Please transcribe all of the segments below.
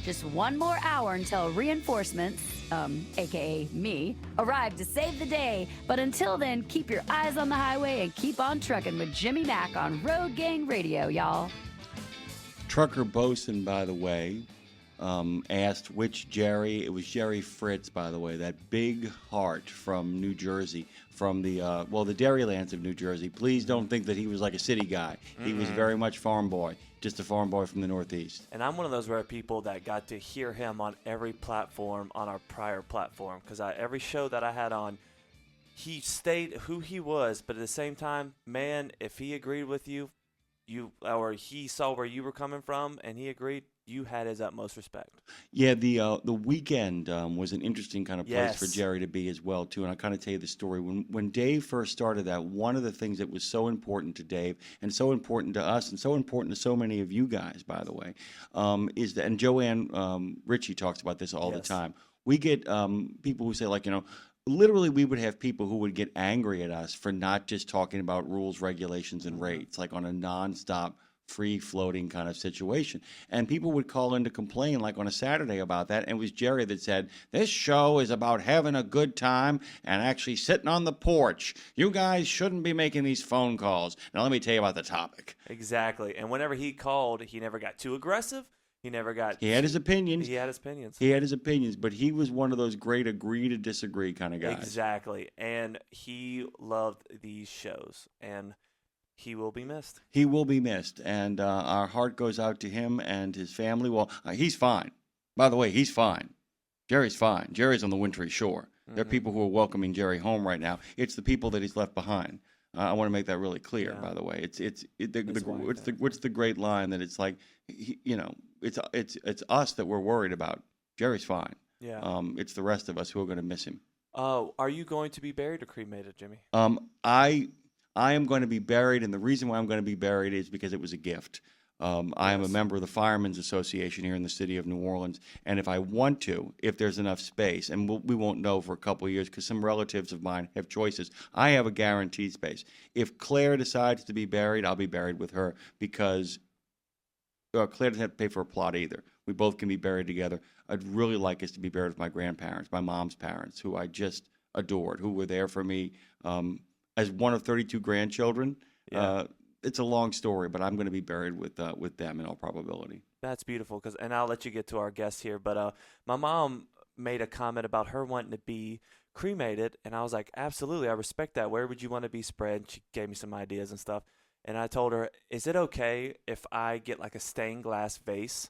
Just one more hour until reinforcements, aka me, arrive to save the day. But until then, keep your eyes on the highway and keep on trucking with Jimmy Mack on Road Gang Radio, y'all. Trucker Bosun, by the way, asked which Jerry. It was Jerry Fritz, by the way, that big heart from New Jersey, from the Dairylands of New Jersey. Please don't think that he was like a city guy. He was very much farm boy, just a farm boy from the Northeast. And I'm one of those rare people that got to hear him on every platform on our prior platform, because every show that I had on, he stayed who he was, but at the same time, man, if he agreed with you, or he saw where you were coming from and he agreed, you had his utmost respect. Yeah, the weekend was an interesting kind of place for Jerry to be as well, too. And I'll kind of tell you the story. When Dave first started that, one of the things that was so important to Dave and so important to us and so important to so many of you guys, by the way, is that, and Joanne Ritchie talks about this all the time, we get people who say, like, literally we would have people who would get angry at us for not just talking about rules, regulations, and rates, like on a nonstop free-floating kind of situation. And people would call in to complain, like on a Saturday, about that. And it was Jerry that said, this show is about having a good time and actually sitting on the porch. You guys shouldn't be making these phone calls. Now, let me tell you about the topic. Exactly. And whenever he called, he never got too aggressive. He never got... He had his opinions. He had his opinions. He had his opinions, but he was one of those great agree to disagree kind of guys. Exactly. And he loved these shows. And... he will be missed. He will be missed, and our heart goes out to him and his family. Well, he's fine. By the way, he's fine. Jerry's fine. Jerry's on the wintry shore. There are people who are welcoming Jerry home right now. It's the people that he's left behind. I want to make that really clear. By the way, what's the great line that it's like, it's us that we're worried about. Jerry's fine. Yeah. It's the rest of us who are going to miss him. Are you going to be buried or cremated, Jimmy? I am going to be buried, and the reason why I'm going to be buried is because it was a gift. I am a member of the Firemen's Association here in the city of New Orleans, and if I want to, if there's enough space, and we won't know for a couple of years because some relatives of mine have choices, I have a guaranteed space. If Claire decides to be buried, I'll be buried with her because Claire doesn't have to pay for a plot either. We both can be buried together. I'd really like us to be buried with my grandparents, my mom's parents, who I just adored, who were there for me as one of 32 grandchildren. It's a long story, but I'm going to be buried with them in all probability. That's beautiful, and I'll let you get to our guest here, but my mom made a comment about her wanting to be cremated, and I was like, absolutely, I respect that. Where would you want to be spread? She gave me some ideas and stuff, and I told her, is it okay if I get like a stained glass vase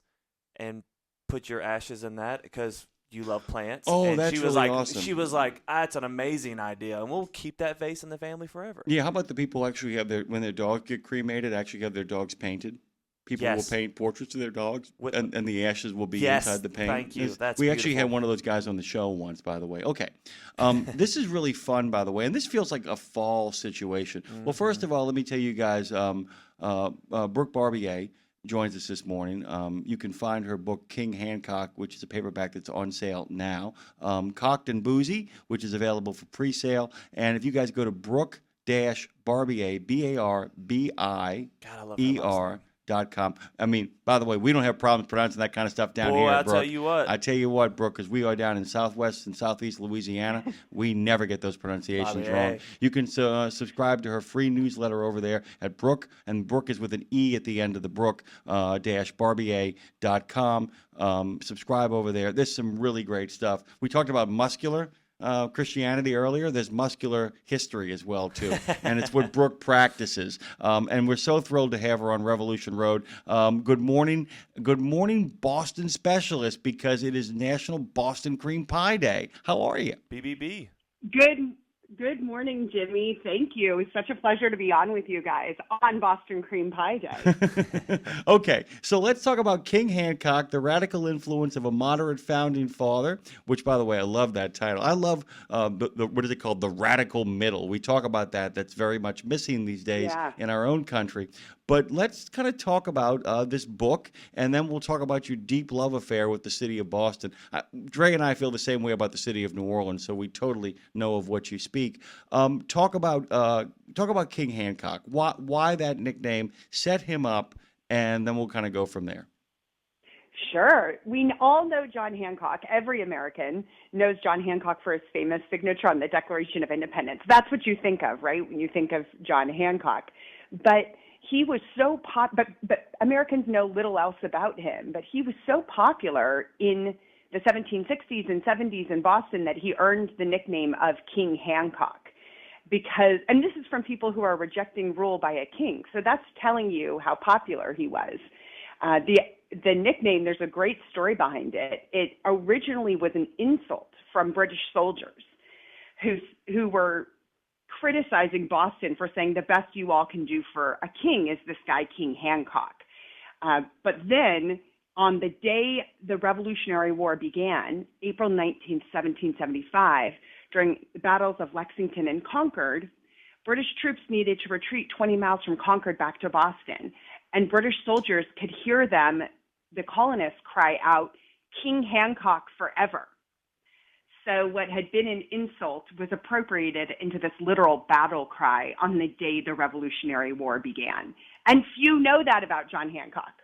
and put your ashes in that? Because you love plants. Oh, and that's she was really like, awesome. She was like, that's an amazing idea, and we'll keep that vase in the family forever. Yeah, how about the people actually have when their dogs get cremated, actually have their dogs painted? People will paint portraits of their dogs, and the ashes will be inside the paint. Thank you. That's we beautiful. actually had one of those guys on the show once, by the way. Okay. This is really fun, by the way, and this feels like a fall situation. Well, first of all, let me tell you guys, Brooke Barbier joins us this morning. You can find her book, King Hancock, which is a paperback that's on sale now. Cocked and Boozy, which is available for pre-sale. And if you guys go to Brooke-Barbier, Barbier.com. I mean, by the way, we don't have problems pronouncing that kind of stuff down here, I'll Brooke. tell you what. I tell you what, Brooke, because we are down in southwest and southeast Louisiana, we never get those pronunciations wrong. You can subscribe to her free newsletter over there at Brooke, and Brooke is with an E at the end of the Brooke-Barbier.com. Subscribe over there. There's some really great stuff. We talked about muscular Christianity earlier. There's muscular history as well, too. And it's what Brooke practices. And we're so thrilled to have her on Revolution Road. Good morning, Boston specialist, because it is National Boston Cream Pie Day. How are you? BBB. Good morning, Jimmy. Thank you. It's such a pleasure to be on with you guys on Boston Cream Pie Day. Okay, so let's talk about King Hancock, the radical influence of a moderate founding father, which, by the way, I love that title. I love, what is it called, the radical middle. We talk about that. That's very much missing these days in our own country. But let's kind of talk about this book, and then we'll talk about your deep love affair with the city of Boston. Dre and I feel the same way about the city of New Orleans, so we totally know of what you speak. Talk about King Hancock. Why that nickname? Set him up, and then we'll kind of go from there. Sure. We all know John Hancock. Every American knows John Hancock for his famous signature on the Declaration of Independence. That's what you think of, right, when you think of John Hancock. But he was so but Americans know little else about him. But he was so popular in the 1760s and 70s in Boston that he earned the nickname of King Hancock. Because, and this is from people who are rejecting rule by a king. So that's telling you how popular he was. The nickname, there's a great story behind it. It originally was an insult from British soldiers who were criticizing Boston for saying the best you all can do for a king is this guy, King Hancock. But then on the day the Revolutionary War began, April 19th, 1775, during the battles of Lexington and Concord, British troops needed to retreat 20 miles from Concord back to Boston. And British soldiers could hear them, the colonists, cry out, "King Hancock forever." So what had been an insult was appropriated into this literal battle cry on the day the Revolutionary War began. And few know that about John Hancock.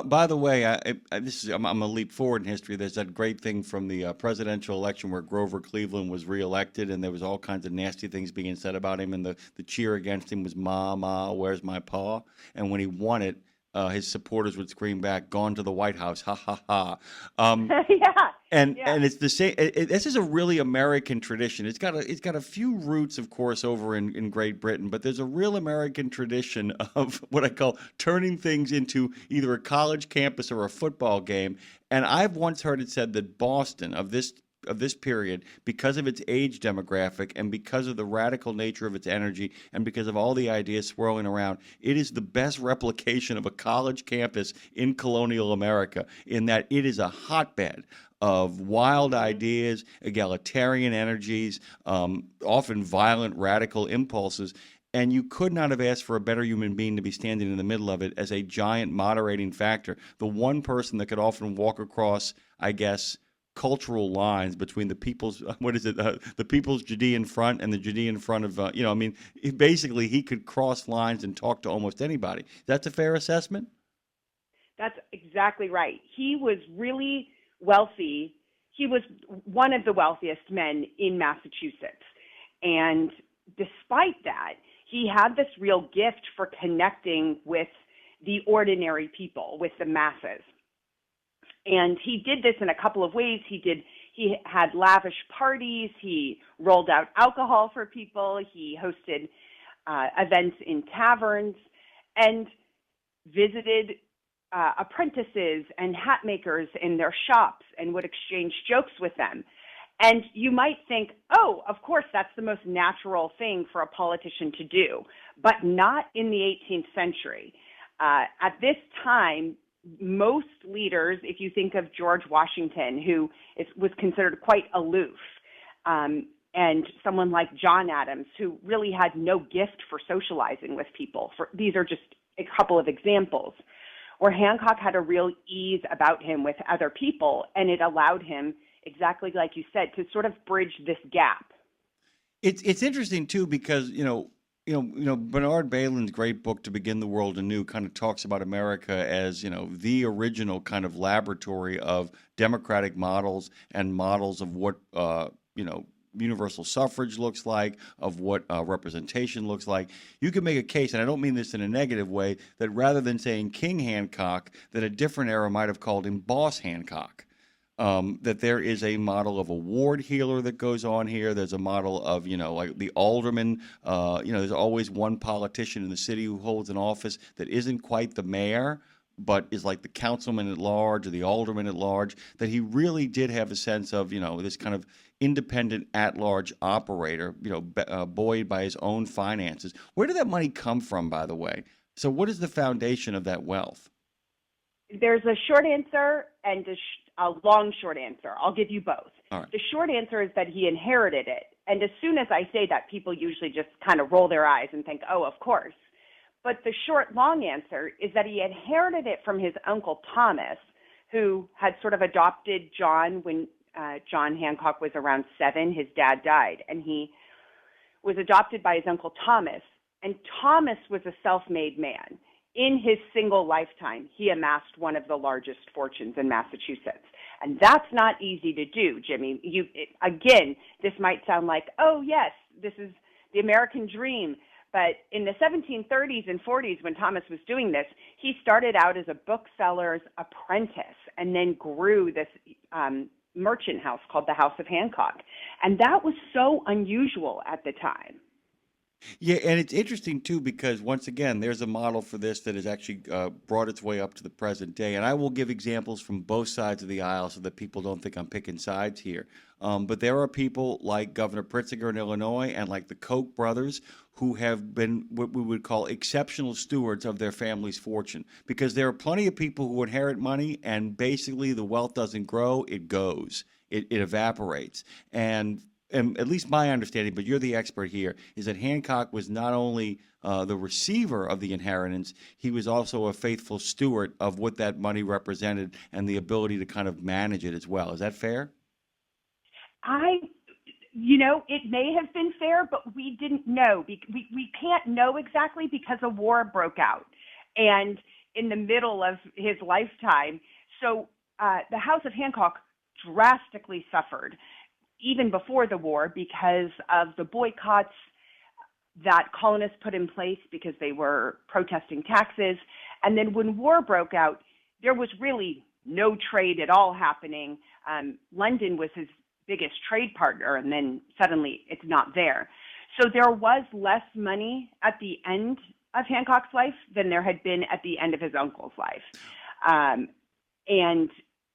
By the way, I'm going to leap forward in history. There's that great thing from the presidential election where Grover Cleveland was reelected, and there was all kinds of nasty things being said about him, and the cheer against him was "Ma, Ma, where's my paw?" And when he won it, his supporters would scream back, "Gone to the White House, ha ha ha." Yeah. And it's the same. This is a really American tradition. It's got a few roots, of course, over in Great Britain, but there's a real American tradition of what I call turning things into either a college campus or a football game. And I've once heard it said that Boston of this period, because of its age demographic and because of the radical nature of its energy and because of all the ideas swirling around, it is the best replication of a college campus in colonial America, in that it is a hotbed of wild ideas, egalitarian energies, often violent, radical impulses. And you could not have asked for a better human being to be standing in the middle of it as a giant moderating factor. The one person that could often walk across, I guess, cultural lines between the people's, the people's Judean front and the Judean front of, basically he could cross lines and talk to almost anybody. That's a fair assessment? That's exactly right. He was really wealthy. He was one of the wealthiest men in Massachusetts. And despite that, he had this real gift for connecting with the ordinary people, with the masses. And he did this in a couple of ways. He had lavish parties. He rolled out alcohol for people. He hosted events in taverns and visited apprentices and hat makers in their shops and would exchange jokes with them. And you might think, oh, of course, that's the most natural thing for a politician to do, but not in the 18th century. At this time, most leaders, if you think of George Washington, who was considered quite aloof, and someone like John Adams, who really had no gift for socializing with people. These are just a couple of examples, where Hancock had a real ease about him with other people, and it allowed him, exactly like you said, to sort of bridge this gap. It's interesting too because Bernard Bailyn's great book To Begin the World Anew kind of talks about America as the original kind of laboratory of democratic models and models of what universal suffrage looks like, of what representation looks like. You can make a case, and I don't mean this in a negative way, that rather than saying King Hancock, that a different era might have called him Boss Hancock. That there is a model of a ward healer that goes on here. There's a model of, like the alderman. There's always one politician in the city who holds an office that isn't quite the mayor, but is like the councilman at large or the alderman at large, that he really did have a sense of, this kind of independent at-large operator, buoyed by his own finances. Where did that money come from, by the way? So what is the foundation of that wealth? There's a short answer and a long short answer. I'll give you both. All right. The short answer is that he inherited it. And as soon as I say that, people usually just kind of roll their eyes and think, oh, of course. But the short, long answer is that he inherited it from his uncle Thomas, who had sort of adopted John when John Hancock was around 7. His dad died, and he was adopted by his uncle Thomas. And Thomas was a self-made man. in his single lifetime, he amassed one of the largest fortunes in Massachusetts. And that's not easy to do, Jimmy. Again, this might sound like, oh, yes, this is the American dream. But in the 1730s and 40s, when Thomas was doing this, he started out as a bookseller's apprentice and then grew this merchant house called the House of Hancock. And that was so unusual at the time. Yeah, and it's interesting too because once again, there's a model for this that has actually brought its way up to the present day. And I will give examples from both sides of the aisle so that people don't think I'm picking sides here. But there are people like Governor Pritzker in Illinois and like the Koch brothers who have been what we would call exceptional stewards of their family's fortune, because there are plenty of people who inherit money and basically the wealth doesn't grow, it goes, it evaporates. And at least my understanding, but you're the expert here, is that Hancock was not only the receiver of the inheritance, he was also a faithful steward of what that money represented and the ability to kind of manage it as well. Is that fair? It may have been fair, but we didn't know. We can't know exactly because a war broke out and in the middle of his lifetime. So the House of Hancock drastically suffered even before the war because of the boycotts that colonists put in place because they were protesting taxes. And then when war broke out, there was really no trade at all happening. London was his biggest trade partner, and then suddenly it's not there. So there was less money at the end of Hancock's life than there had been at the end of his uncle's life.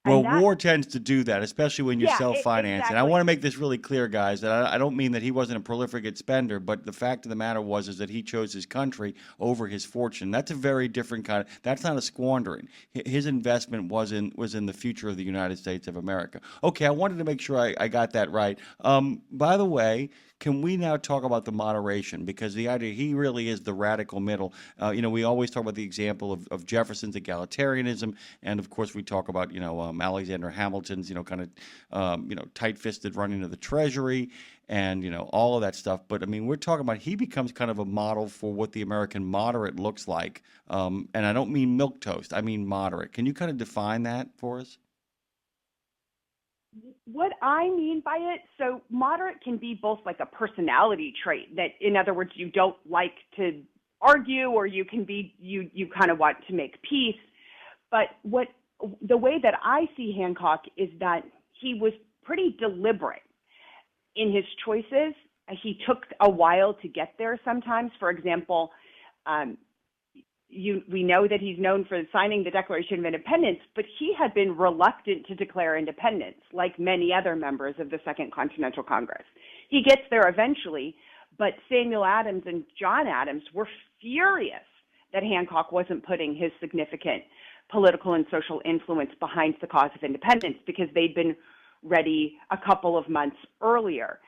War tends to do that, especially when you're self-financing. Exactly. I want to make this really clear, guys, that I don't mean that he wasn't a prolific spender, but the fact of the matter is that he chose his country over his fortune. That's a very different kind of, that's not a squandering. His investment was in the future of the United States of America. Okay, I wanted to make sure I got that right. By the way, can we now talk about the moderation? Because the idea, he really is the radical middle. We always talk about the example of Jefferson's egalitarianism, and of course we talk about, Alexander Hamilton's, tight-fisted running of the Treasury, and, all of that stuff. But, we're talking about, he becomes kind of a model for what the American moderate looks like. And I don't mean milquetoast, I mean moderate. Can you kind of define that for us? What I mean by it, so moderate can be both like a personality trait that, in other words, you don't like to argue, or you can be, you kind of want to make peace. But the way that I see Hancock is that he was pretty deliberate in his choices. He took a while to get there sometimes. For example, we know that he's known for signing the Declaration of Independence, but he had been reluctant to declare independence, like many other members of the Second Continental Congress. He gets there eventually, but Samuel Adams and John Adams were furious that Hancock wasn't putting his significant political and social influence behind the cause of independence because they'd been ready a couple of months earlier.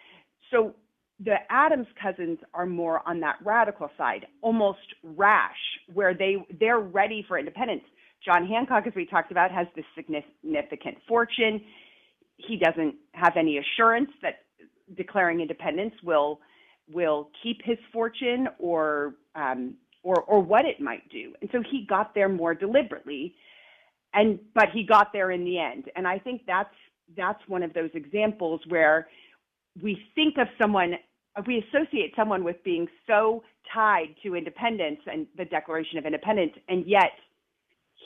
So the Adams cousins are more on that radical side, almost rash, where they're ready for independence. John Hancock, as we talked about, has this significant fortune. He doesn't have any assurance that declaring independence will keep his fortune or what it might do. And so he got there more deliberately, but he got there in the end. And I think that's one of those examples where we associate someone with being so tied to independence and the Declaration of Independence, and yet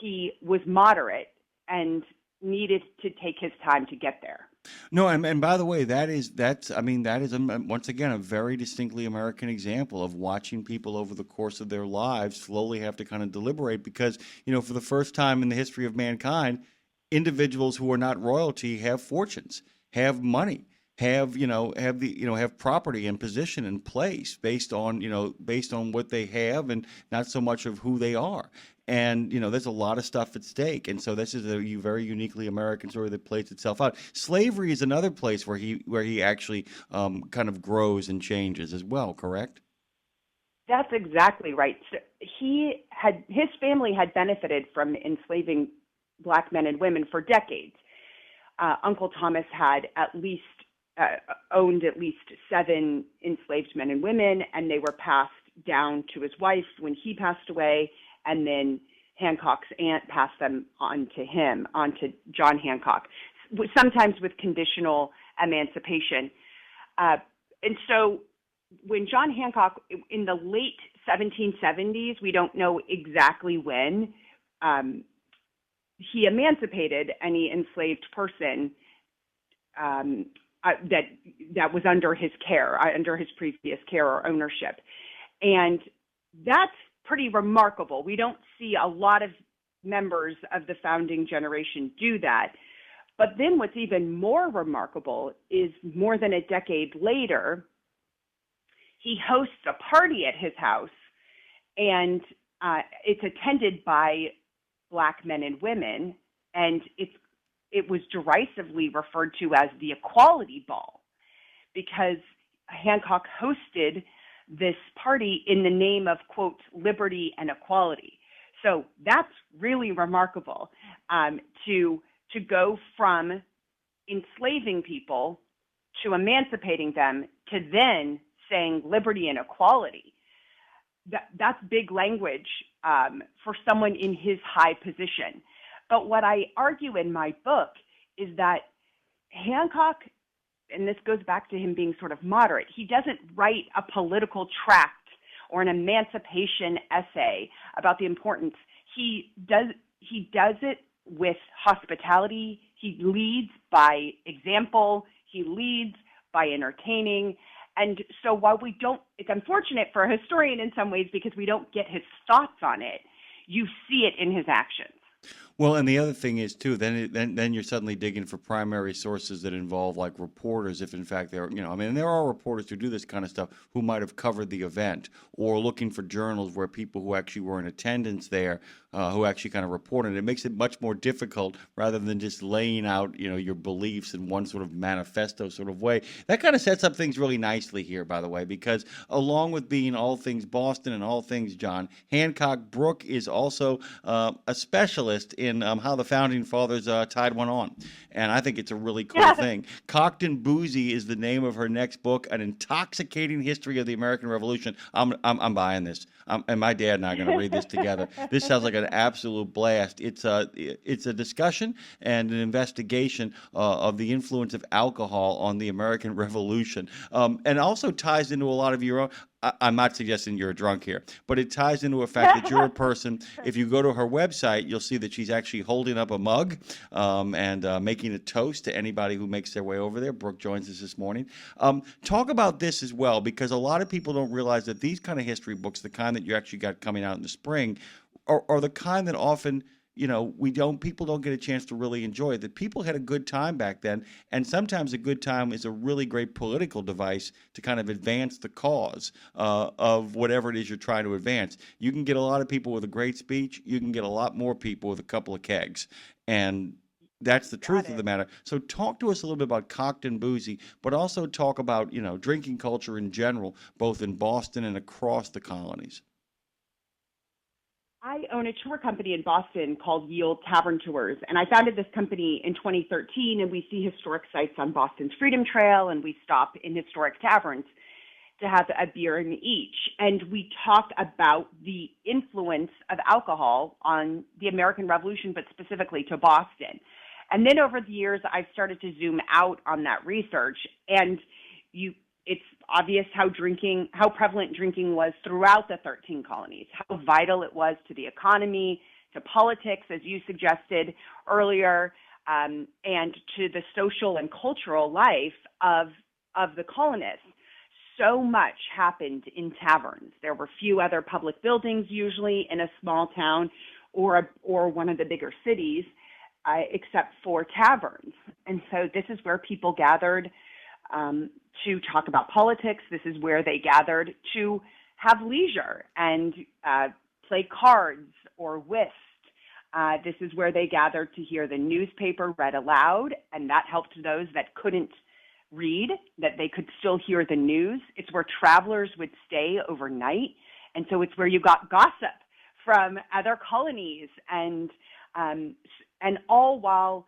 he was moderate and needed to take his time to get there. No, and by the way, that is once again a very distinctly American example of watching people over the course of their lives slowly have to kind of deliberate, because for the first time in the history of mankind, individuals who are not royalty have fortunes, have money, have property and position and place based on what they have and not so much of who they are. And there's a lot of stuff at stake, and so this is a very uniquely American story that plays itself out. Slavery is another place where he actually kind of grows and changes as well. Correct? That's exactly right. So his family had benefited from enslaving Black men and women for decades. Uncle Thomas had owned at least 7 enslaved men and women, and they were passed down to his wife when he passed away, and then Hancock's aunt passed them on to him, on to John Hancock, sometimes with conditional emancipation. And so when John Hancock, in the late 1770s, we don't know exactly when, he emancipated any enslaved person that was under his care, under his previous care or ownership. And that's pretty remarkable. We don't see a lot of members of the founding generation do that. But then what's even more remarkable is more than a decade later, he hosts a party at his house, and it's attended by Black men and women, and it was derisively referred to as the Equality Ball, because Hancock hosted this party in the name of, quote, liberty and equality. So that's really remarkable, to go from enslaving people to emancipating them to then saying liberty and equality. That's big language for someone in his high position. But what I argue in my book is that Hancock, and this goes back to him being sort of moderate, he doesn't write a political tract or an emancipation essay about the importance. He does it with hospitality. He leads by example. He leads by entertaining. And so while we don't, it's unfortunate for a historian in some ways because we don't get his thoughts on it, you see it in his actions. Well, and the other thing is too, then you're suddenly digging for primary sources that involve like reporters, if in fact there, I mean, there are reporters who do this kind of stuff who might have covered the event, or looking for journals where people who actually were in attendance there, who actually kind of reported. It makes it much more difficult rather than just laying out, your beliefs in one sort of manifesto sort of way. That kind of sets up things really nicely here, by the way, because along with being all things Boston and all things John Hancock, Brooke is also a specialist in how the founding fathers tied one on, and I think it's a really cool thing. Cocked and Boozy is the name of her next book, An Intoxicating History of the American Revolution. I'm buying this, and my dad and I are going to read this together. This sounds like an absolute blast. It's a discussion and an investigation of the influence of alcohol on the American Revolution, and also ties into a lot of your own. I'm not suggesting you're a drunk here, but it ties into the fact that you're a person. If you go to her website, you'll see that she's actually holding up a mug and making a toast to anybody who makes their way over there. Brooke joins us this morning. Talk about this as well, because a lot of people don't realize that these kind of history books, the kind that you actually got coming out in the spring, are the kind that often people don't get a chance to really enjoy. That people had a good time back then, and sometimes a good time is a really great political device to kind of advance the cause of whatever it is you're trying to advance. You can get a lot of people with a great speech. You can get a lot more people with a couple of kegs, and that's the truth of the matter. So talk to us a little bit about Cocked and Boozy, but also talk about drinking culture in general, both in Boston and across the colonies. I own a tour company in Boston called Ye Olde Tavern Tours, and I founded this company in 2013, and we see historic sites on Boston's Freedom Trail, and we stop in historic taverns to have a beer in each. And we talk about the influence of alcohol on the American Revolution, but specifically to Boston. And then over the years, I've started to zoom out on that research, and it's obvious how prevalent drinking was throughout the 13 colonies, how vital it was to the economy, to politics, as you suggested earlier, and to the social and cultural life of the colonists. So much happened in taverns. There were few other public buildings, usually in a small town or one of the bigger cities, except for taverns. And so this is where people gathered to talk about politics. This is where they gathered to have leisure and play cards or whist. This is where they gathered to hear the newspaper read aloud, and that helped those that couldn't read, that they could still hear the news. It's where travelers would stay overnight, and so it's where you got gossip from other colonies, and all while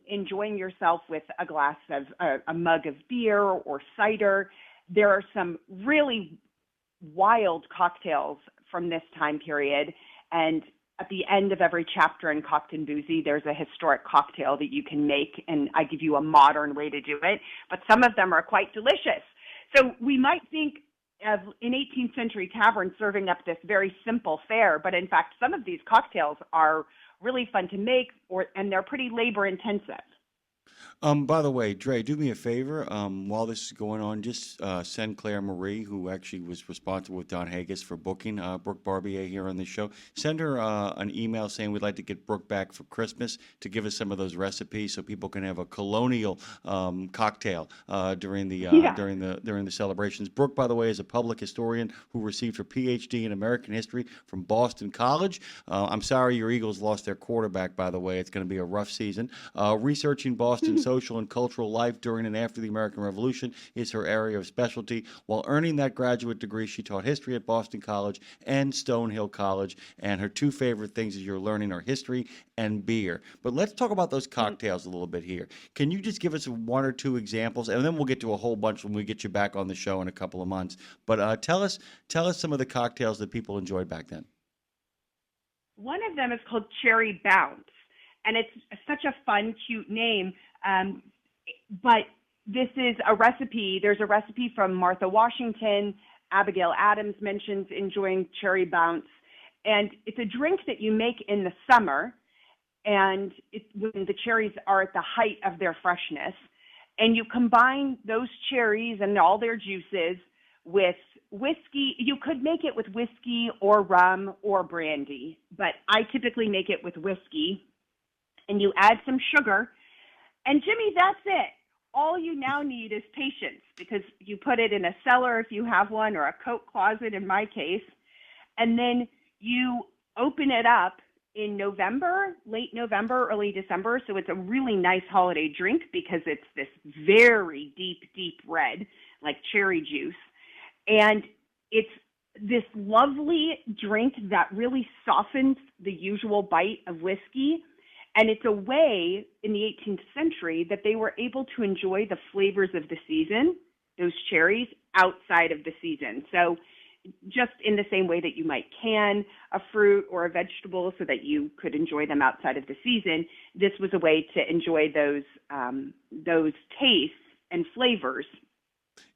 enjoying yourself with a glass of a mug of beer or cider. There are some really wild cocktails from this time period, And at the end of every chapter in Cocked and Boozy, there's a historic cocktail that you can make, and I give you a modern way to do it. But some of them are quite delicious. So we might think of an 18th century tavern serving up this very simple fare, but in fact, some of these cocktails are really fun to make, and they're pretty labor intensive. By the way, Dre, do me a favor. While this is going on, just send Claire Marie, who actually was responsible with Don Haggis for booking Brooke Barbier here on the show. Send her an email saying we'd like to get Brooke back for Christmas to give us some of those recipes so people can have a colonial cocktail during the celebrations. Brooke, by the way, is a public historian who received her PhD in American history from Boston College. I'm sorry your Eagles lost their quarterback, by the way. It's going to be a rough season. Researching Boston social and cultural life during and after the American Revolution is her area of specialty. While earning that graduate degree, she taught history at Boston College and Stonehill College, and her two favorite things as you're learning are history and beer. But let's talk about those cocktails a little bit here. Can you just give us one or two examples, and then we'll get to a whole bunch when we get you back on the show in a couple of months. But tell us some of the cocktails that people enjoyed back then. One of them is called Cherry Bounce, and it's such a fun, cute name. But this is a recipe. There's a recipe from Martha Washington. Abigail Adams mentions enjoying Cherry Bounce. And it's a drink that you make in the summer, and when the cherries are at the height of their freshness. And you combine those cherries and all their juices with whiskey. You could make it with whiskey or rum or brandy, but I typically make it with whiskey. And you add some sugar. And Jimmy, that's it. All you now need is patience, because you put it in a cellar if you have one, or a coat closet in my case. And then you open it up in November, late November, early December. So it's a really nice holiday drink because it's this very deep, deep red, like cherry juice. And it's this lovely drink that really softens the usual bite of whiskey. And it's a way in the 18th century that they were able to enjoy the flavors of the season, those cherries, outside of the season. So just in the same way that you might can a fruit or a vegetable so that you could enjoy them outside of the season, this was a way to enjoy those tastes and flavors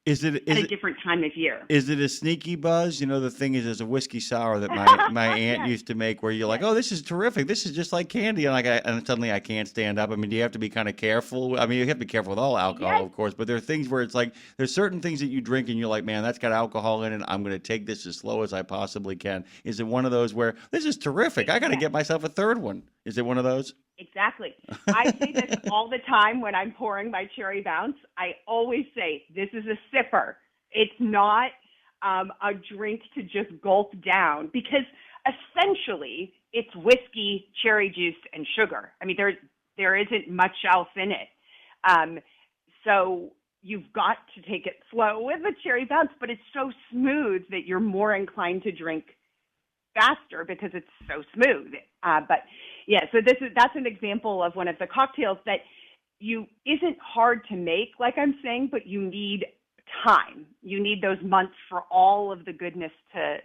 at a different time of year. Is it a sneaky buzz? You know, the thing is, there's a whiskey sour that my aunt used to make where you're like, oh, this is terrific. This is just like candy. And suddenly I can't stand up. I mean, do you have to be kind of careful? I mean, you have to be careful with all alcohol, of course, but there are things where it's like, there's certain things that you drink and you're like, man, that's got alcohol in it. I'm going to take this as slow as I possibly can. Is it one of those where this is terrific? I got to get myself a third one. Is it one of those? Exactly. I say this all the time when I'm pouring my Cherry Bounce. I always say, this is a sipper. It's not a drink to just gulp down, because essentially it's whiskey, cherry juice, and sugar. I mean, there isn't much else in it. So you've got to take it slow with the Cherry Bounce, but it's so smooth that you're more inclined to drink faster because it's so smooth. But yeah, so that's an example of one of the cocktails that isn't hard to make, like I'm saying, but you need time. You need those months for all of the goodness to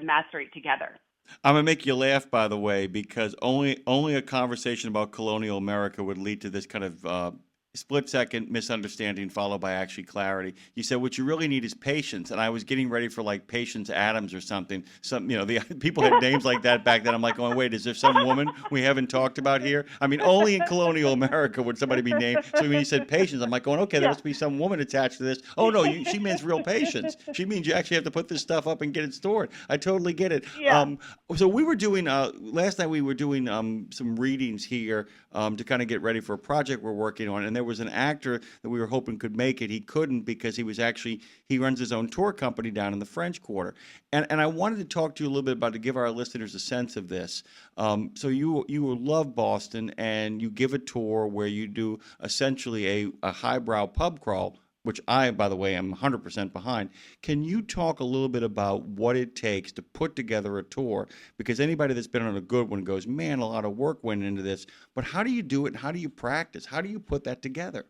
macerate together. I'm gonna make you laugh, by the way, because only a conversation about colonial America would lead to this kind of split-second misunderstanding followed by actually clarity. You said what you really need is patience, and I was getting ready for like Patience Adams or something. The people had names like that back then. I'm like, going, wait, is there some woman we haven't talked about here? I mean, only in colonial America would somebody be named. So when you said patience, I'm like, going, okay, there must be some woman attached to this. Oh no, she means real patience. She means you actually have to put this stuff up and get it stored. I totally get it. Yeah. So we were doing last night. We were doing some readings here to kind of get ready for a project we're working on, and there was an actor that we were hoping could make it. He couldn't because he runs his own tour company down in the French Quarter. And I wanted to talk to you a little bit about, to give our listeners a sense of this. So you love Boston, and you give a tour where you do essentially a highbrow pub crawl, which I, by the way, am 100% behind. Can you talk a little bit about what it takes to put together a tour? Because anybody that's been on a good one goes, man, a lot of work went into this. But how do you do it, and how do you practice? How do you put that together?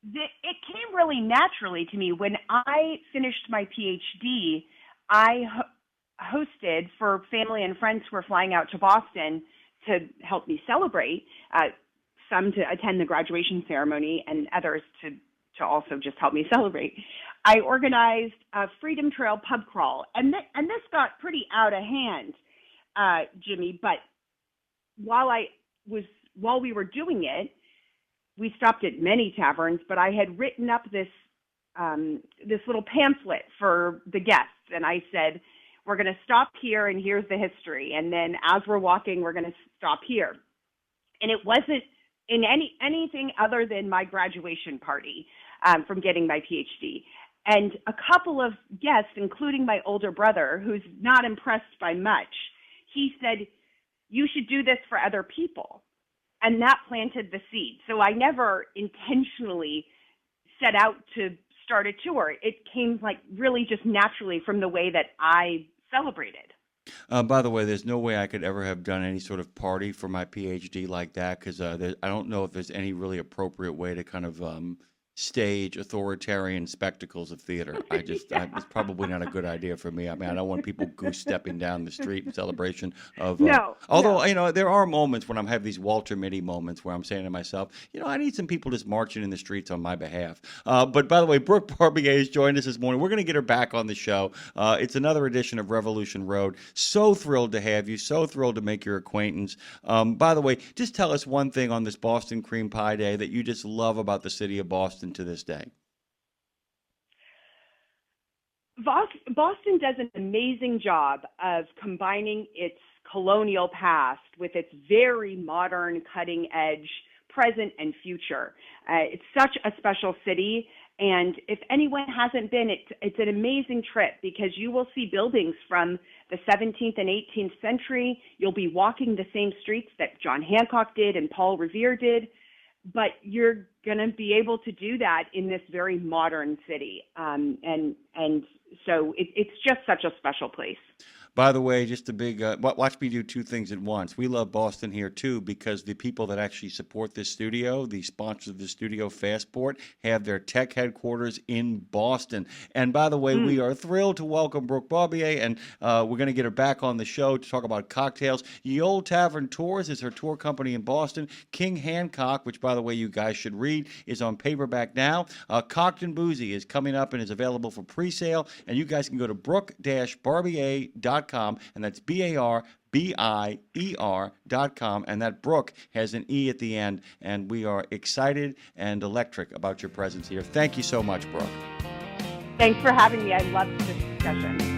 It came really naturally to me. When I finished my PhD, I hosted for family and friends who were flying out to Boston to help me celebrate, some to attend the graduation ceremony and others to also just help me celebrate. I organized a Freedom Trail pub crawl, and this got pretty out of hand, Jimmy. But while we were doing it, we stopped at many taverns. But I had written up this little pamphlet for the guests, and I said, we're going to stop here, and here's the history. And then as we're walking, we're going to stop here. And it wasn't in anything other than my graduation party from getting my PhD. And a couple of guests, including my older brother, who's not impressed by much, he said, you should do this for other people. And that planted the seed. So I never intentionally set out to start a tour. It came like really just naturally from the way that I celebrated. By the way, there's no way I could ever have done any sort of party for my PhD like that, because I don't know if there's any really appropriate way to kind of stage authoritarian spectacles of theater. It's probably not a good idea for me. I mean, I don't want people goose stepping down the street in celebration of. Although, you know, there are moments when I have these Walter Mitty moments where I'm saying to myself, you know, I need some people just marching in the streets on my behalf. But by the way, Brooke Barbier has joined us this morning. We're going to get her back on the show. It's another edition of Revolution Road. So thrilled to have you. So thrilled to make your acquaintance. By the way, just tell us one thing on this Boston Cream Pie Day that you just love about the city of Boston to this day. Boston does an amazing job of combining its colonial past with its very modern, cutting-edge present and future. It's such a special city, and if anyone hasn't been, it's an amazing trip because you will see buildings from the 17th and 18th century. You'll be walking the same streets that John Hancock did and Paul Revere did. But you're going to be able to do that in this very modern city. And so it's just such a special place. By the way, just a big, watch me do two things at once. We love Boston here, too, because the people that actually support this studio, the sponsors of the studio, Fastport, have their tech headquarters in Boston. And by the way, we are thrilled to welcome Brooke Barbier, and we're going to get her back on the show to talk about cocktails. Ye Olde Tavern Tours is her tour company in Boston. King Hancock, which, by the way, you guys should read, is on paperback now. Cocked and Boozy is coming up and is available for pre-sale. And you guys can go to brooke-barbier.com. And that's BARBIER.com. And that Brooke has an E at the end. And we are excited and electric about your presence here. Thank you so much, Brooke. Thanks for having me. I loved this discussion.